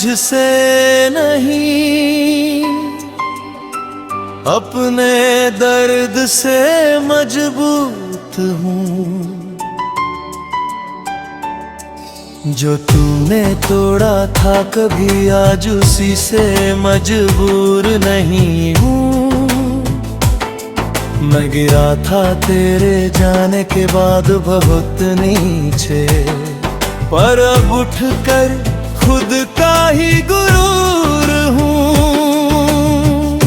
तुझसे नहीं, अपने दर्द से मजबूत हूँ। जो तूने तोड़ा था कभी, आज उसी से मजबूर नहीं हूँ। मैं गिरा था तेरे जाने के बाद बहुत नीचे, पर अब उठकर खुद का ही गुरूर हूँ।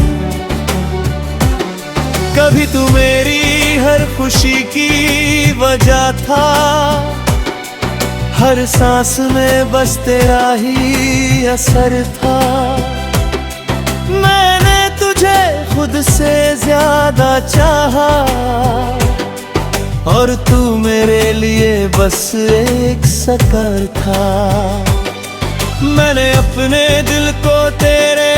कभी तू मेरी हर खुशी की वजह था, हर सांस में बस तेरा ही असर था। मैंने तुझे खुद से ज्यादा चाहा, और तू मेरे लिए बस एक सकर था। मैंने अपने दिल को तेरे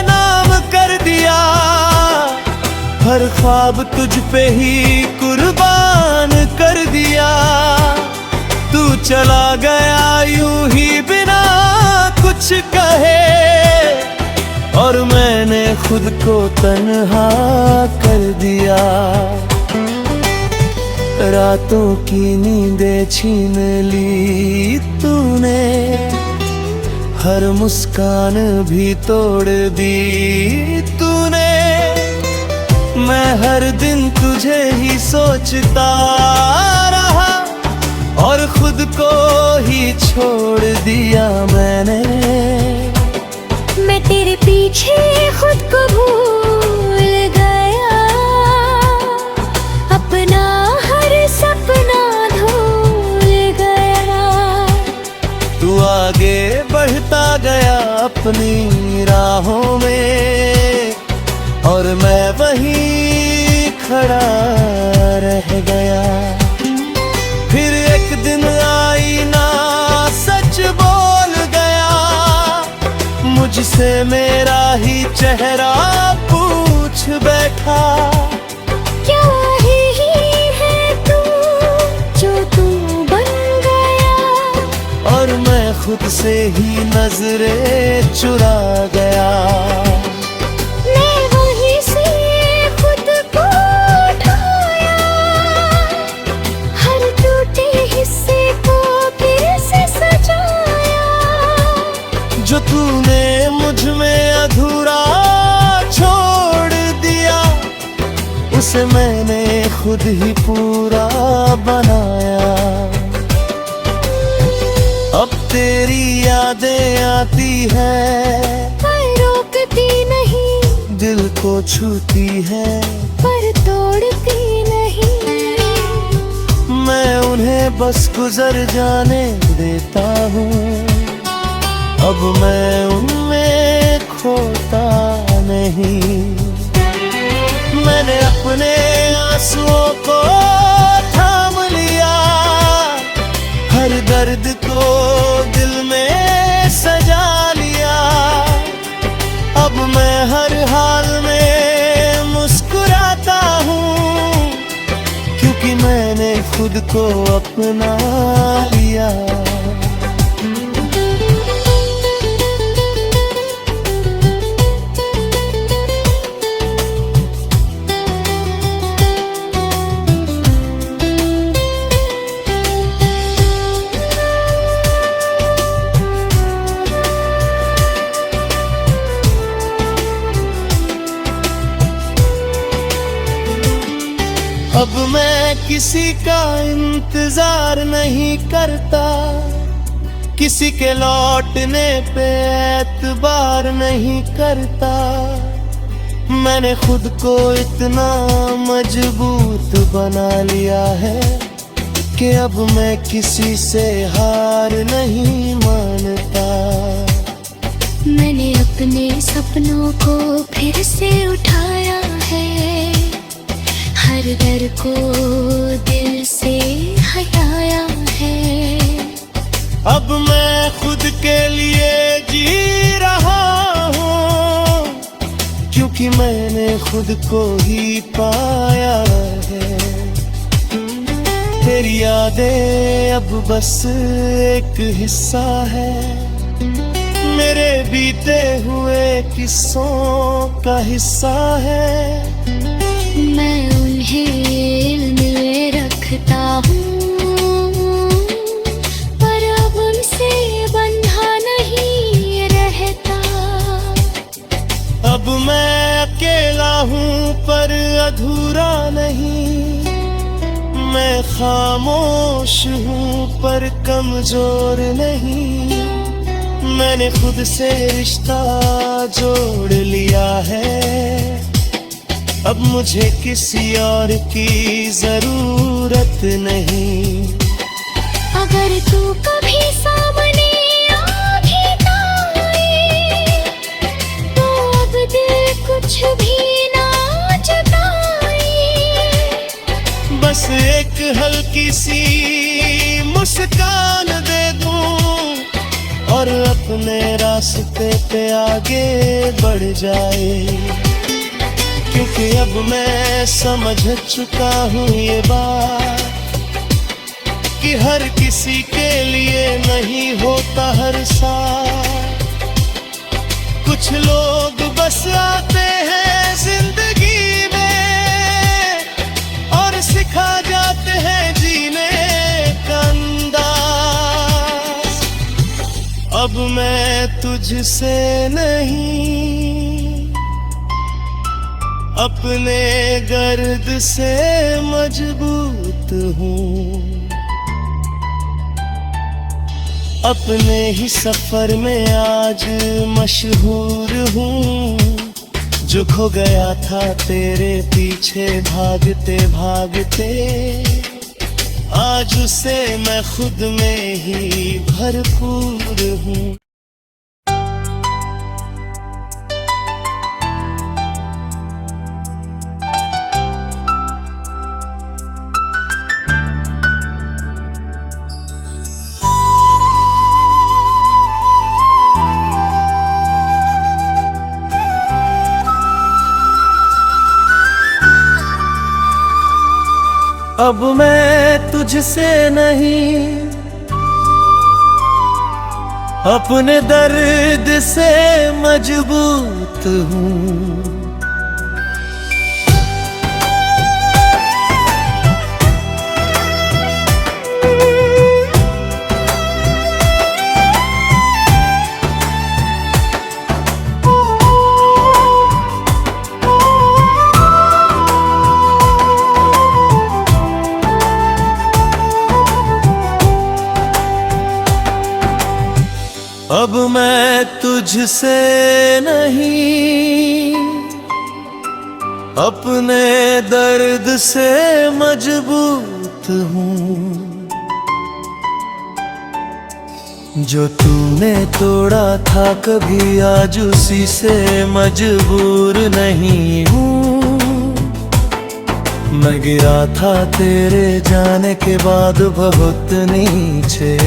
नाम कर दिया, हर ख्वाब तुझ पे ही कुर्बान कर दिया। तू चला गया यूं ही बिना कुछ कहे, और मैंने खुद को तन्हा कर दिया। रातों की नींदें छीन ली तूने, हर मुस्कान भी तोड़ दी तूने। मैं हर दिन तुझे ही सोचता रहा, और खुद को ही छोड़ दिया मैंने। मैं तेरे पीछे खुद को भूल गया, अपना हर सपना भूल गया। तू आगे बढ़ता गया अपनी राहों में, और मैं वहीं खड़ा रह गया। फिर एक दिन आईना सच बोल गया, मुझसे मेरा ही चेहरा पूछ बैठा। क्या ही है तू जो तू बन गया, और मैं खुद से ही नजरें चुरा गया। जो तूने मुझ में अधूरा छोड़ दिया, उसे मैंने खुद ही पूरा बनाया। अब तेरी यादें आती है, पर रोकती नहीं। दिल को छूती है, पर तोड़ती नहीं। मैं उन्हें बस गुजर जाने देता हूँ। अब मैं उनमें खोता नहीं। मैंने अपने आंसुओं को थाम लिया, हर दर्द को दिल में सजा लिया। अब मैं हर हाल में मुस्कुराता हूँ, क्योंकि मैंने खुद को अपना लिया। अब मैं किसी का इंतजार नहीं करता, किसी के लौटने पे एतबार नहीं करता। मैंने खुद को इतना मजबूत बना लिया है, कि अब मैं किसी से हार नहीं मानता। मैंने अपने सपनों को फिर से उठाया है, हर डर को दिल से हटाया है। अब मैं खुद के लिए जी रहा हूँ, क्योंकि मैंने खुद को ही पाया है। तेरी यादें अब बस एक हिस्सा है, मेरे बीते हुए किस्सों का हिस्सा है। मैं उन्हें इल्म में रखता हूँ, पर अब उनसे बंधा नहीं रहता। अब मैं अकेला हूँ पर अधूरा नहीं, मैं खामोश हूँ पर कमजोर नहीं। मैंने खुद से रिश्ता जोड़ लिया है, अब मुझे किसी और की जरूरत नहीं। अगर तू कभी सामने आ भी ना आए, तो अब दिल कुछ भी ना जताए। बस एक हल्की सी मुस्कान दे दूं और अपने रास्ते पे आगे बढ़ जाए। क्योंकि अब मैं समझ चुका हूँ ये बात कि हर किसी के लिए नहीं होता हर साथ। कुछ लोग बस आते हैं जिंदगी में और सिखा जाते हैं जीने का अंदाज। अब मैं तुझसे नहीं, अपने गर्द से मजबूत हूँ। अपने ही सफर में आज मशहूर हूँ। जो खो गया था तेरे पीछे भागते भागते, आज उसे मैं खुद में ही भरपूर हूँ। अब मैं तुझसे नहीं, अपने दर्द से मजबूत हूँ। अब मैं तुझसे नहीं, अपने दर्द से मजबूत हूँ। जो तूने तोड़ा था कभी, आज उसी से मजबूर नहीं हूँ। मैं गिरा था तेरे जाने के बाद बहुत नीचे,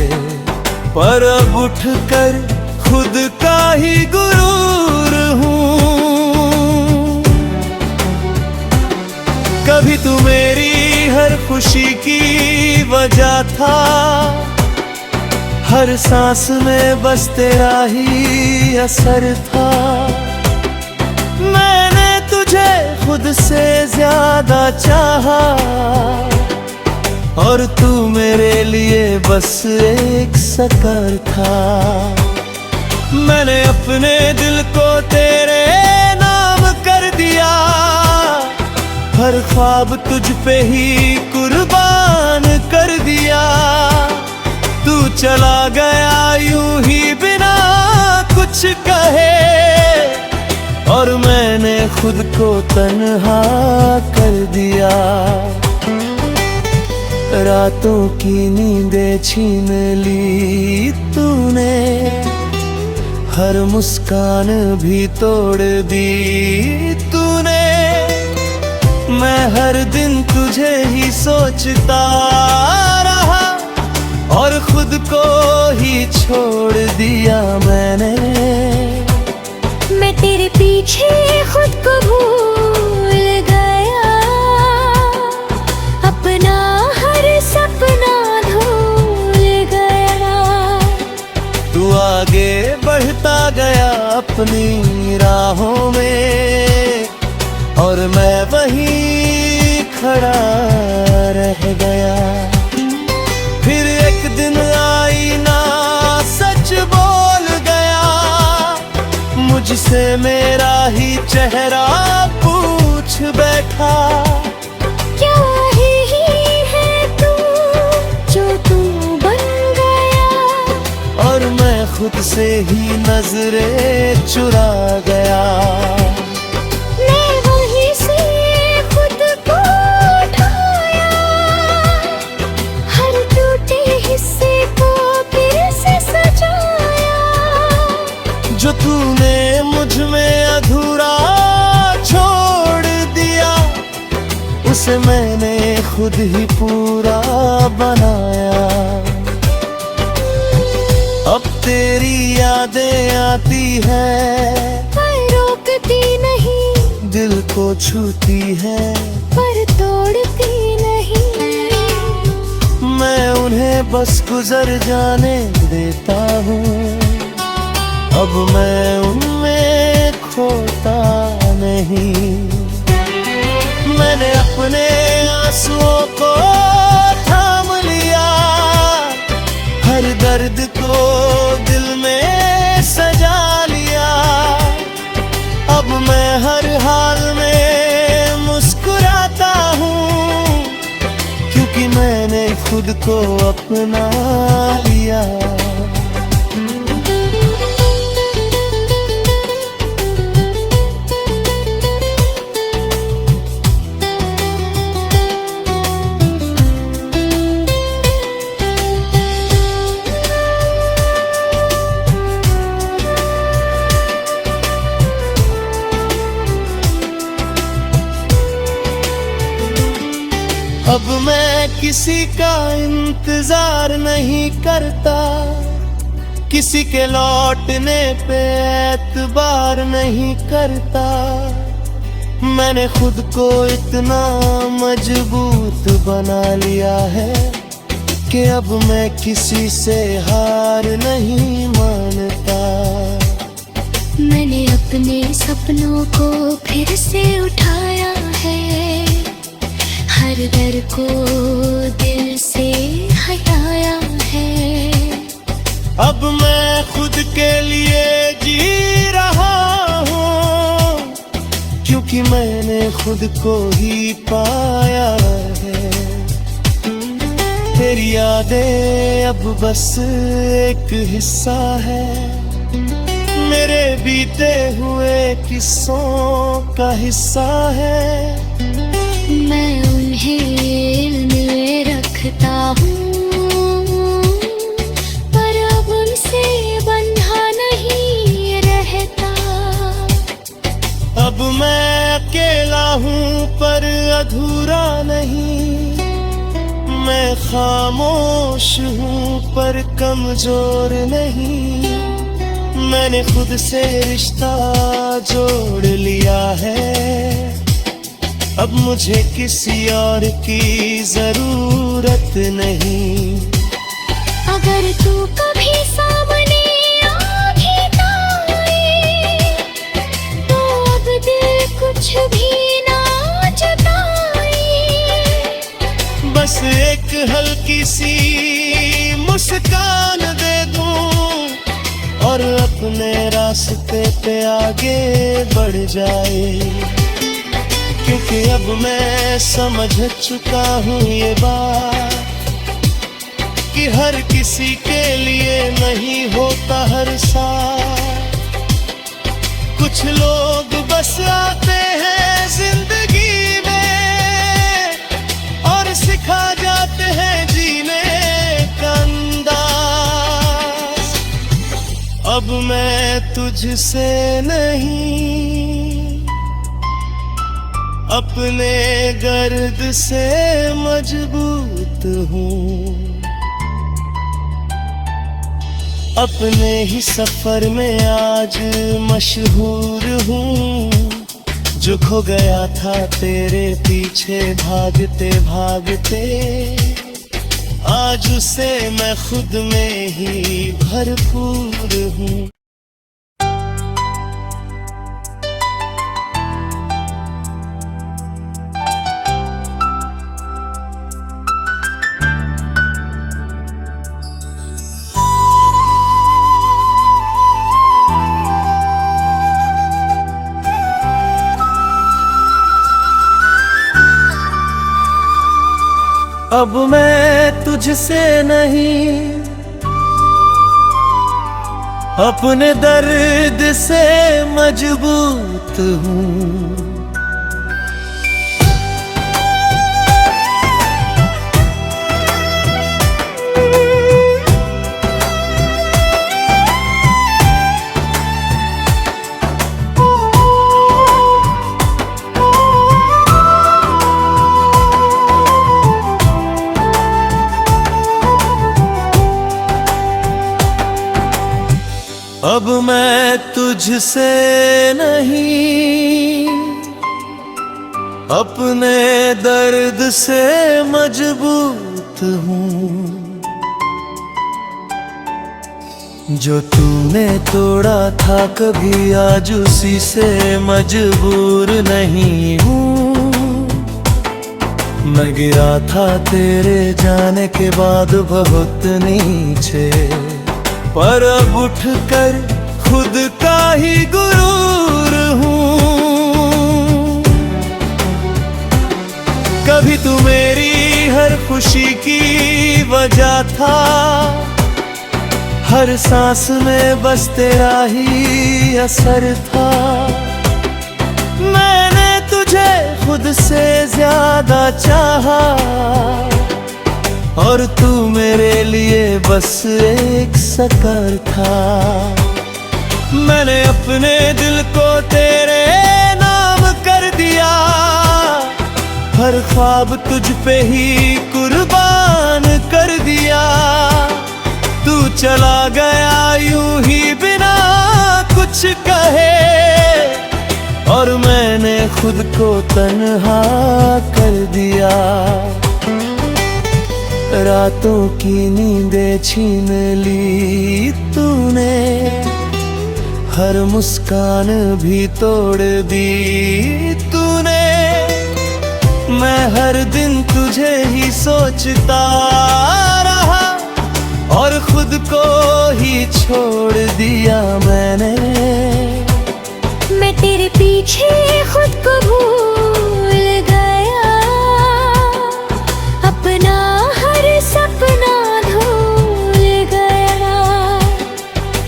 पर अब उठकर खुद का ही गुरूर हूँ। कभी तू मेरी हर खुशी की वजह था, हर सांस में बस तेरा ही असर था। मैंने तुझे खुद से ज्यादा चाहा और तू मेरे लिए बस एक सकर था। मैंने अपने दिल को तेरे नाम कर दिया, हर ख्वाब तुझ पे ही कुर्बान कर दिया। तू चला गया यूं ही बिना कुछ कहे, और मैंने खुद को तन्हा कर दिया। रातों की नींदें छीन ली तूने, हर मुस्कान भी तोड़ दी तूने। मैं हर दिन तुझे ही सोचता रहा और खुद को ही छोड़ दिया मैंने। मैं तेरे पीछे खुद को भूल गया, अपना हर सपना भूल गया। तू आगे बढ़ता मैं वहीं खड़ा रह गया। फिर एक दिन आईना सच बोल गया, मुझसे मेरा ही चेहरा पूछ बैठा। क्या ही है तू जो तू बन गया। और मैं खुद से ही नजरें चुरा गया। मैं वहीं से खुद को उठाया, हर टूटे हिस्से को फिर से सजाया। जो तूने मुझ में अधूरा छोड़ दिया, उसे मैंने खुद ही पूरा बनाया। अब तेरी यादें आती है, पर रोकती नहीं, दिल को छूती है, पर तोड़ती नहीं। मैं उन्हें बस गुजर जाने देता हूँ। अब मैं उनमें खोता नहीं। मैंने अपने आंसुओं को थाम लिया, हर दर्द को दिल में सजा लिया। अब मैं हर हाल में मुस्कुराता हूँ, क्योंकि मैंने खुद को अपना लिया। अब मैं किसी का इंतजार नहीं करता, किसी के लौटने पे एतबार नहीं करता। मैंने खुद को इतना मजबूत बना लिया है कि अब मैं किसी से हार नहीं मानता। मैंने अपने सपनों को फिर से उठाया है, हर डर को दिल से हटाया है। अब मैं खुद के लिए जी रहा हूँ, क्योंकि मैंने खुद को ही पाया है। तेरी यादें अब बस एक हिस्सा है, मेरे बीते हुए किस्सों का हिस्सा है। मैं उन्हें इल्म में रखता हूँ, पर अब उनसे बंधा नहीं रहता। अब मैं अकेला हूँ पर अधूरा नहीं, मैं खामोश हूँ पर कमजोर नहीं। मैंने खुद से रिश्ता जोड़ लिया है, अब मुझे किसी और की जरूरत नहीं। अगर तू कभी सामने आ भी ना आए, तो अब दिल कुछ भी ना जताए। बस एक हल्की सी मुस्कान दे दूं और अपने रास्ते पे आगे बढ़ जाए। क्योंकि अब मैं समझ चुका हूँ ये बात कि हर किसी के लिए नहीं होता हर साथ। कुछ लोग बस आते हैं जिंदगी में और सिखा जाते हैं जीने का अंदाज। अब मैं तुझसे नहीं, अपने गर्द से मजबूत हूँ। अपने ही सफर में आज मशहूर हूँ। जो खो गया था तेरे पीछे भागते भागते, आज उसे मैं खुद में ही भरपूर हूँ। अब मैं तुझसे नहीं, अपने दर्द से मजबूत हूँ। अब मैं तुझसे नहीं, अपने दर्द से मजबूत हूँ। जो तूने तोड़ा था कभी, आज उसी से मजबूर नहीं हूँ। मैं गिरा था तेरे जाने के बाद बहुत नीचे, पर अब उठकर खुद का ही गुरूर हूँ। कभी तू मेरी हर खुशी की वजह था, हर सांस में बस तेरा ही असर था। मैंने तुझे खुद से ज्यादा चाहा, और तू मेरे लिए बस एक सकर था। मैंने अपने दिल को तेरे नाम कर दिया, हर ख्वाब तुझ पे ही कुर्बान कर दिया। तू चला गया यूं ही बिना कुछ कहे, और मैंने खुद को तन्हा कर दिया। रातों की नींदें छीन ली तूने, हर मुस्कान भी तोड़ दी तूने। मैं हर दिन तुझे ही सोचता रहा, और खुद को ही छोड़ दिया मैंने। मैं तेरे पीछे खुद को भूल गया, अपना सपना भूल गया।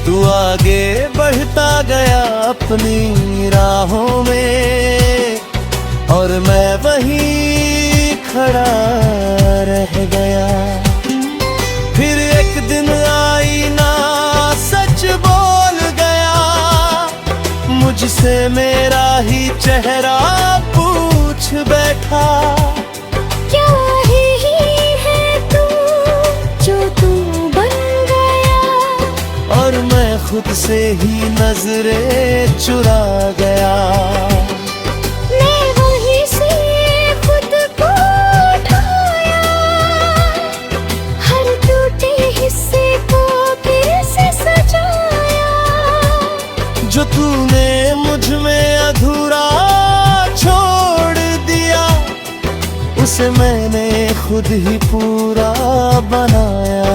तू आगे बढ़ता गया अपनी राहों में, और मैं वहीं खड़ा रह गया। फिर एक दिन आईना सच बोल गया, मुझसे मेरा ही चेहरा पूछ बैठा। क्या खुद से ही नजरें चुरा गया। मैं वहीं से खुद को उठाया, हर टूटे हिस्से को फिर से सजाया। जो तूने मुझ में अधूरा छोड़ दिया, उसे मैंने खुद ही पूरा बनाया।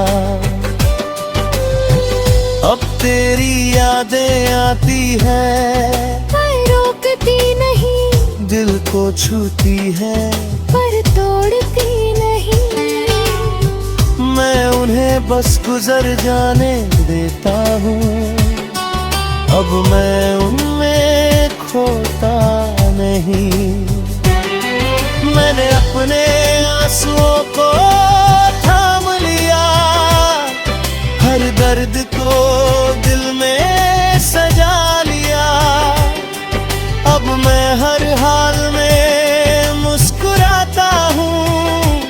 अब तेरी यादें आती है, पर रोकती नहीं। दिल को छूती है, पर तोड़ती नहीं। मैं उन्हें बस गुजर जाने देता हूँ। अब मैं उनमें खोता नहीं। मैंने अपने आंसुओं को थाम लिया, हर दर्द को दिल में सजा लिया। अब मैं हर हाल में मुस्कुराता हूँ,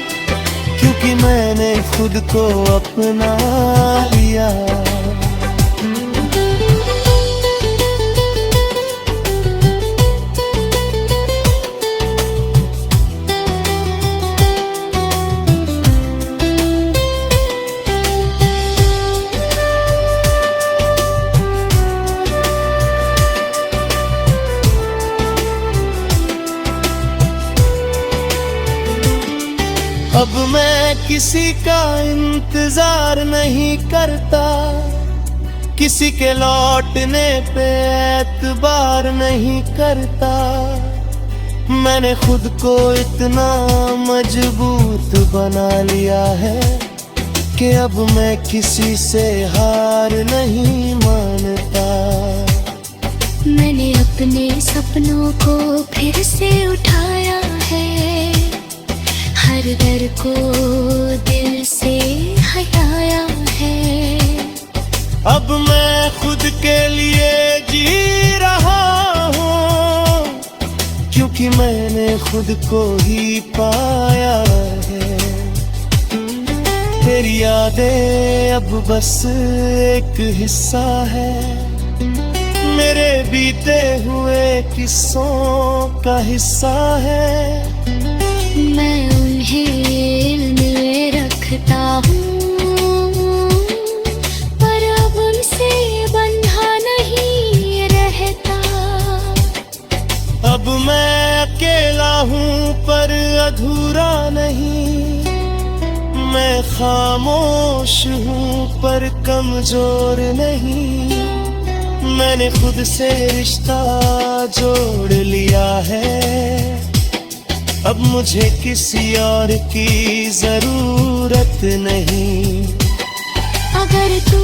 क्योंकि मैंने खुद को अपना लिया। अब मैं किसी का इंतजार नहीं करता, किसी के लौटने पे एतबार नहीं करता। मैंने खुद को इतना मजबूत बना लिया है कि अब मैं किसी से हार नहीं मानता। मैंने अपने सपनों को फिर से उठाया है, हर डर को दिल से हटाया है। अब मैं खुद के लिए जी रहा हूँ, क्योंकि मैंने खुद को ही पाया है। तेरी यादें अब बस एक हिस्सा है मेरे बीते हुए किस्सों का हिस्सा है। मैं उन्हें इल्म में रखता हूँ, पर अब उनसे बंधा नहीं रहता। अब मैं अकेला हूँ पर अधूरा नहीं, मैं खामोश हूँ पर कमजोर नहीं। मैंने खुद से रिश्ता जोड़ लिया है, अब मुझे किसी और की जरूरत नहीं। अगर तू